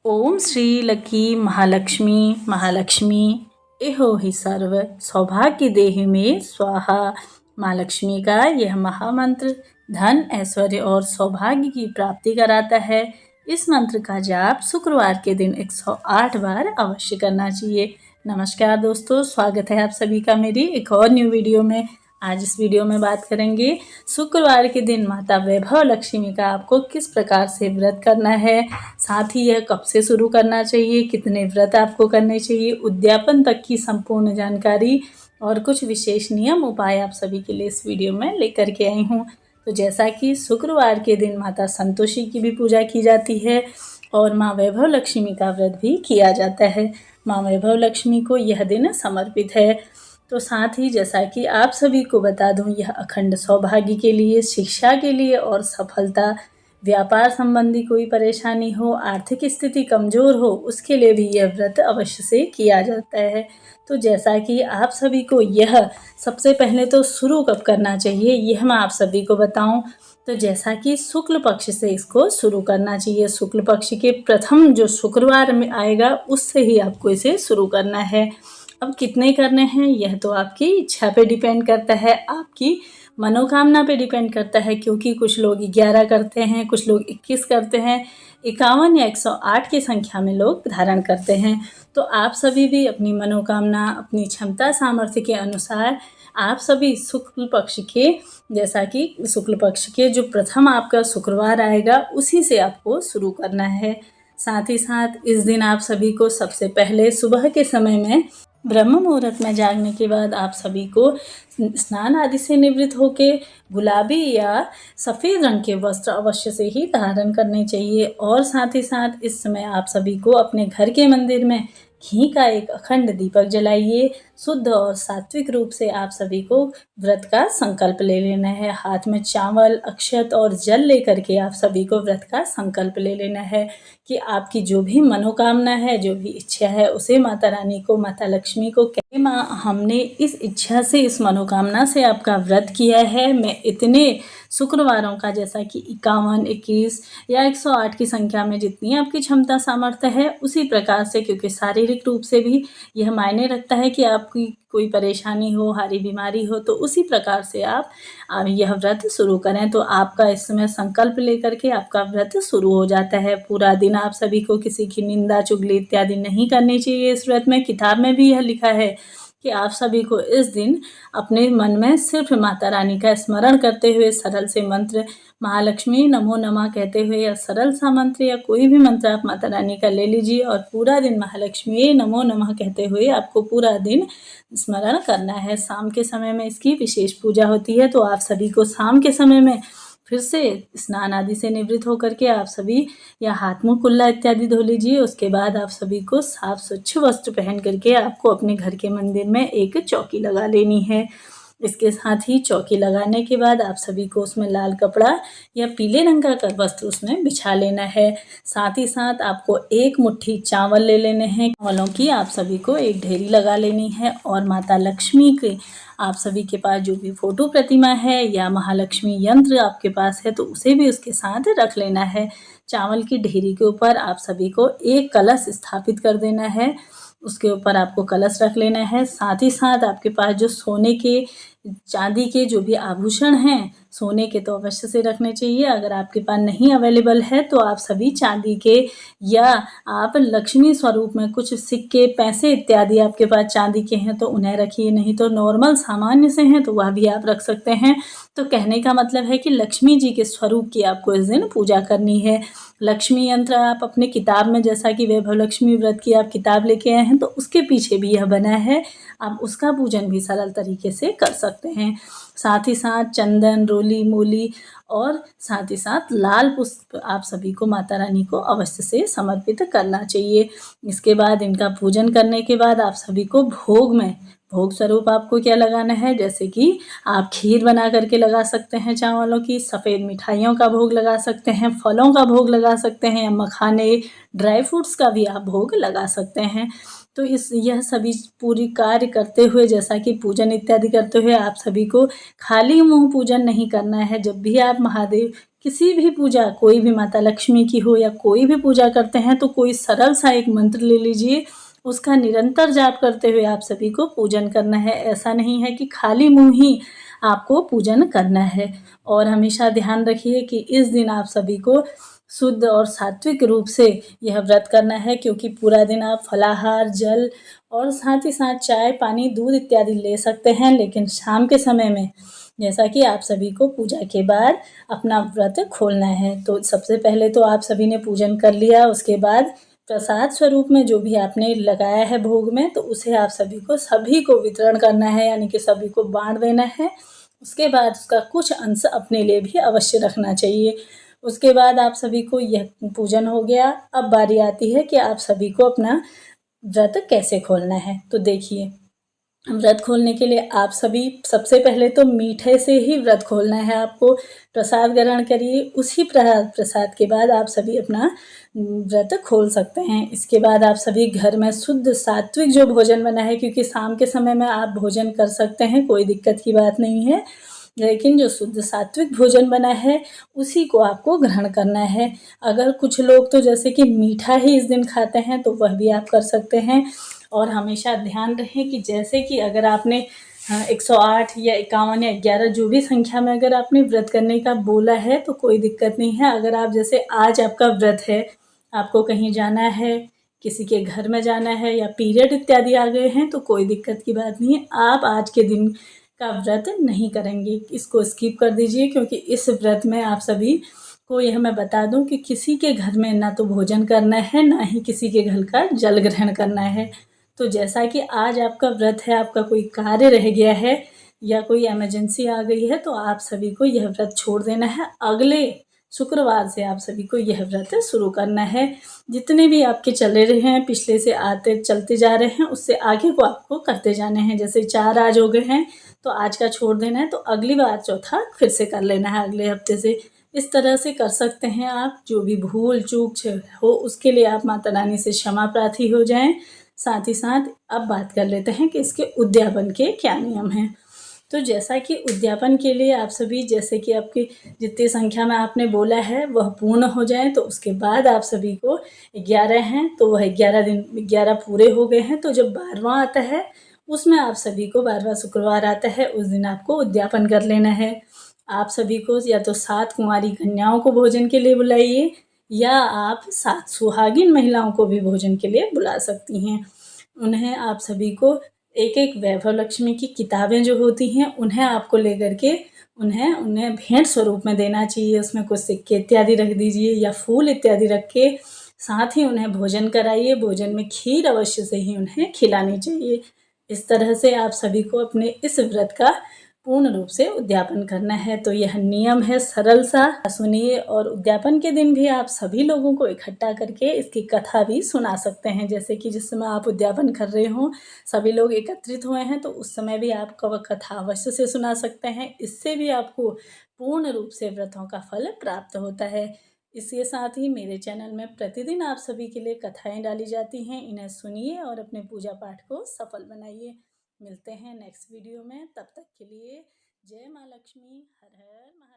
ओम Shri lucky Mahalakshmi Mahalakshmi एहो ही सर्व सौभाग्य देहि में स्वाहा। माँ लक्ष्मी का यह महामंत्र धन ऐश्वर्य और सौभाग्य की प्राप्ति कराता है। इस मंत्र का जाप शुक्रवार के दिन 108 बार अवश्य करना चाहिए। नमस्कार दोस्तों, स्वागत है आप सभी का मेरी एक और न्यू वीडियो में। आज इस वीडियो में बात करेंगे शुक्रवार के दिन माता वैभव लक्ष्मी का आपको किस प्रकार से व्रत करना है, साथ ही यह कब से शुरू करना चाहिए, कितने व्रत आपको करने चाहिए, उद्यापन तक की संपूर्ण जानकारी और कुछ विशेष नियम उपाय आप सभी के लिए इस वीडियो में लेकर के आई हूँ। तो जैसा कि शुक्रवार के दिन माता संतोषी की भी पूजा की जाती है और माँ वैभव लक्ष्मी का व्रत भी किया जाता है। माँ वैभव लक्ष्मी को यह दिन समर्पित है। तो साथ ही जैसा कि आप सभी को बता दूं, यह अखंड सौभाग्य के लिए, शिक्षा के लिए और सफलता, व्यापार संबंधी कोई परेशानी हो, आर्थिक स्थिति कमज़ोर हो, उसके लिए भी यह व्रत अवश्य से किया जाता है। तो जैसा कि आप सभी को यह सबसे पहले तो शुरू कब करना चाहिए यह मैं आप सभी को बताऊं। तो जैसा कि शुक्ल पक्ष से इसको शुरू करना चाहिए। शुक्ल पक्ष के प्रथम जो शुक्रवार में आएगा उससे ही आपको इसे शुरू करना है। अब कितने करने हैं यह तो आपकी इच्छा पे डिपेंड करता है, आपकी मनोकामना पे डिपेंड करता है, क्योंकि कुछ लोग 11 करते हैं, कुछ लोग 21 करते हैं, 51 या 108 की संख्या में लोग धारण करते हैं। तो आप सभी भी अपनी मनोकामना, अपनी क्षमता सामर्थ्य के अनुसार आप सभी शुक्ल पक्ष के, जैसा कि शुक्ल पक्ष के जो प्रथम आपका शुक्रवार आएगा उसी से आपको शुरू करना है। साथ ही साथ इस दिन आप सभी को सबसे पहले सुबह के समय में ब्रह्म मुहूर्त में जागने के बाद आप सभी को स्नान आदि से निवृत्त होके गुलाबी या सफ़ेद रंग के वस्त्र अवश्य से ही धारण करने चाहिए। और साथ ही साथ इस समय आप सभी को अपने घर के मंदिर में घी का एक अखंड दीपक जलाइए। शुद्ध और सात्विक रूप से आप सभी को व्रत का संकल्प ले लेना है। हाथ में चावल, अक्षत और जल लेकर के आप सभी को व्रत का संकल्प ले लेना है कि आपकी जो भी मनोकामना है, जो भी इच्छा है, उसे माता रानी को, माता लक्ष्मी को कहे, माँ हमने इस इच्छा से, इस मनोकामना से आपका व्रत किया है। मैं इतने शुक्रवारों का, जैसा कि 51, 21 या 108 की संख्या में जितनी आपकी क्षमता सामर्थ्य है उसी प्रकार से, क्योंकि शारीरिक रूप से भी यह मायने रखता है कि आपकी कोई परेशानी हो, हारी बीमारी हो, तो उसी प्रकार से आप यह व्रत शुरू करें। तो आपका इस समय संकल्प लेकर के आपका व्रत शुरू हो जाता है। पूरा दिन आप सभी को किसी की निंदा, चुगली इत्यादि नहीं करनी चाहिए। इस व्रत में किताब में भी यह लिखा है कि आप सभी को इस दिन अपने मन में सिर्फ माता रानी का स्मरण करते हुए सरल से मंत्र महालक्ष्मी नमो नमः कहते हुए, या सरल सा मंत्र या कोई भी मंत्र आप माता रानी का ले लीजिए और पूरा दिन महालक्ष्मी नमो नमः कहते हुए आपको पूरा दिन स्मरण करना है। शाम के समय में इसकी विशेष पूजा होती है, तो आप सभी को शाम के समय में फिर से स्नान आदि से निवृत्त होकर के आप सभी या हाथ मुँह कुल्ला इत्यादि धो लीजिए। उसके बाद आप सभी को साफ स्वच्छ वस्त्र पहन करके आपको अपने घर के मंदिर में एक चौकी लगा लेनी है। इसके साथ ही चौकी लगाने के बाद आप सभी को उसमें लाल कपड़ा या पीले रंग का वस्त्र उसमें बिछा लेना है। साथ ही साथ आपको एक मुट्ठी चावल ले लेने हैं। चावलों की आप सभी को एक ढेरी लगा लेनी है और माता लक्ष्मी के आप सभी के पास जो भी फोटो प्रतिमा है या महालक्ष्मी यंत्र आपके पास है तो उसे भी उसके साथ रख लेना है। चावल की ढेरी के ऊपर आप सभी को एक कलश स्थापित कर देना है, उसके ऊपर आपको कलश रख लेना है। साथ ही साथ आपके पास जो सोने के, चांदी के जो भी आभूषण हैं, सोने के तो अवश्य से रखने चाहिए। अगर आपके पास नहीं अवेलेबल है तो आप सभी चांदी के या आप लक्ष्मी स्वरूप में कुछ सिक्के, पैसे इत्यादि आपके पास चांदी के हैं तो उन्हें रखिए, नहीं तो नॉर्मल सामान्य से हैं तो वह भी आप रख सकते हैं। तो कहने का मतलब है कि लक्ष्मी जी के स्वरूप की आपको इस दिन पूजा करनी है। लक्ष्मी यंत्र आप अपने किताब में, जैसा कि वैभव लक्ष्मी व्रत की आप किताब लेके आए हैं तो उसके पीछे भी यह बना है, आप उसका पूजन भी सरल तरीके से कर सकते हैं। साथ ही साथ चंदन, रोली, मूली और साथ ही साथ लाल पुष्प आप सभी को माता रानी को अवश्य से समर्पित करना चाहिए। इसके बाद इनका पूजन करने के बाद आप सभी को भोग स्वरूप आपको क्या लगाना है, जैसे कि आप खीर बना करके लगा सकते हैं चावलों की, सफ़ेद मिठाइयों का भोग लगा सकते हैं, फलों का भोग लगा सकते हैं, या मखाने, ड्राई फ्रूट्स का भी आप भोग लगा सकते हैं। तो यह सभी पूरी कार्य करते हुए, जैसा कि पूजन इत्यादि करते हुए, आप सभी को खाली मुँह पूजन नहीं करना है। जब भी आप महादेव किसी भी पूजा, कोई भी माता लक्ष्मी की हो या कोई भी पूजा करते हैं, तो कोई सरल सा एक मंत्र ले लीजिए, उसका निरंतर जाप करते हुए आप सभी को पूजन करना है। ऐसा नहीं है कि खाली मुँह ही आपको पूजन करना है। और हमेशा ध्यान रखिए कि इस दिन आप सभी को शुद्ध और सात्विक रूप से यह व्रत करना है, क्योंकि पूरा दिन आप फलाहार, जल और साथ ही साथ चाय, पानी, दूध इत्यादि ले सकते हैं, लेकिन शाम के समय में जैसा कि आप सभी को पूजा के बाद अपना व्रत खोलना है। तो सबसे पहले तो आप सभी ने पूजन कर लिया, उसके बाद प्रसाद स्वरूप में जो भी आपने लगाया है भोग में, तो उसे आप सभी को वितरण करना है, यानी कि सभी को बाँट देना है। उसके बाद उसका कुछ अंश अपने लिए भी अवश्य रखना चाहिए। उसके बाद आप सभी को यह पूजन हो गया। अब बारी आती है कि आप सभी को अपना व्रत कैसे खोलना है। तो देखिए, व्रत खोलने के लिए आप सभी सबसे पहले तो मीठे से ही व्रत खोलना है आपको। प्रसाद ग्रहण करिए, उसी प्रसाद के बाद आप सभी अपना व्रत खोल सकते हैं। इसके बाद आप सभी घर में शुद्ध सात्विक जो भोजन बना है, क्योंकि शाम के समय में आप भोजन कर सकते हैं, कोई दिक्कत की बात नहीं है, लेकिन जो शुद्ध सात्विक भोजन बना है उसी को आपको ग्रहण करना है। अगर कुछ लोग तो जैसे कि मीठा ही इस दिन खाते हैं, तो वह भी आप कर सकते हैं। और हमेशा ध्यान रहे कि जैसे कि अगर आपने 108 या 51 या 11 जो भी संख्या में अगर आपने व्रत करने का बोला है, तो कोई दिक्कत नहीं है। अगर आप जैसे आज आपका व्रत है, आपको कहीं जाना है, किसी के घर में जाना है, या पीरियड इत्यादि आ गए हैं, तो कोई दिक्कत की बात नहीं है। आप आज के दिन का व्रत नहीं करेंगे, इसको स्किप कर दीजिए, क्योंकि इस व्रत में आप सभी को यह मैं बता दूं कि किसी के घर में ना तो भोजन करना है, ना ही किसी के घर का जल ग्रहण करना है। तो जैसा कि आज आपका व्रत है, आपका कोई कार्य रह गया है या कोई इमरजेंसी आ गई है, तो आप सभी को यह व्रत छोड़ देना है। अगले शुक्रवार से आप सभी को यह व्रत शुरू करना है। जितने भी आपके चले रहे हैं, पिछले से आते चलते जा रहे हैं, उससे आगे को आपको करते जाने हैं। जैसे 4 आज हो गए हैं, तो आज का छोड़ देना है, तो अगली बार चौथा फिर से कर लेना है अगले हफ्ते से। इस तरह से कर सकते हैं आप। जो भी भूल चूक हो, उसके लिए आप माता रानी से क्षमा प्रार्थी हो जाएं। साथ ही साथ अब बात कर लेते हैं कि इसके उद्यापन के क्या नियम हैं। तो जैसा कि उद्यापन के लिए आप सभी, जैसे कि आपकी जितनी संख्या में आपने बोला है वह पूर्ण हो जाए, तो उसके बाद आप सभी को 11 हैं, तो वह 11 दिन 11 पूरे हो गए हैं, तो जब 12वां आता है, उसमें आप सभी को 12वां शुक्रवार आता है, उस दिन आपको उद्यापन कर लेना है। आप सभी को या तो 7 कुंवारी कन्याओं को भोजन के लिए बुलाइए, या आप 7 सुहागिन महिलाओं को भी भोजन के लिए बुला सकती हैं। उन्हें आप सभी को एक-एक वैभव लक्ष्मी की किताबें जो होती हैं, उन्हें आपको लेकर के उन्हें भेंट स्वरूप में देना चाहिए। उसमें कुछ सिक्के इत्यादि रख दीजिए या फूल इत्यादि रख के, साथ ही उन्हें भोजन कराइए। भोजन में खीर अवश्य से ही उन्हें खिलानी चाहिए। इस तरह से आप सभी को अपने इस व्रत का पूर्ण रूप से उद्यापन करना है। तो यह नियम है सरल सा, सुनिए। और उद्यापन के दिन भी आप सभी लोगों को इकट्ठा करके इसकी कथा भी सुना सकते हैं। जैसे कि जिस समय आप उद्यापन कर रहे हों, सभी लोग एकत्रित हुए हैं, तो उस समय भी आप वह कथा अवश्य से सुना सकते हैं। इससे भी आपको पूर्ण रूप से व्रतों का फल प्राप्त होता है। इसके साथ ही मेरे चैनल में प्रतिदिन आप सभी के लिए कथाएं डाली जाती हैं। इन्हें सुनिए और अपने पूजा पाठ को सफल बनाइए। मिलते हैं नेक्स्ट वीडियो में, तब तक के लिए जय माँ लक्ष्मी। हर हर महादेव।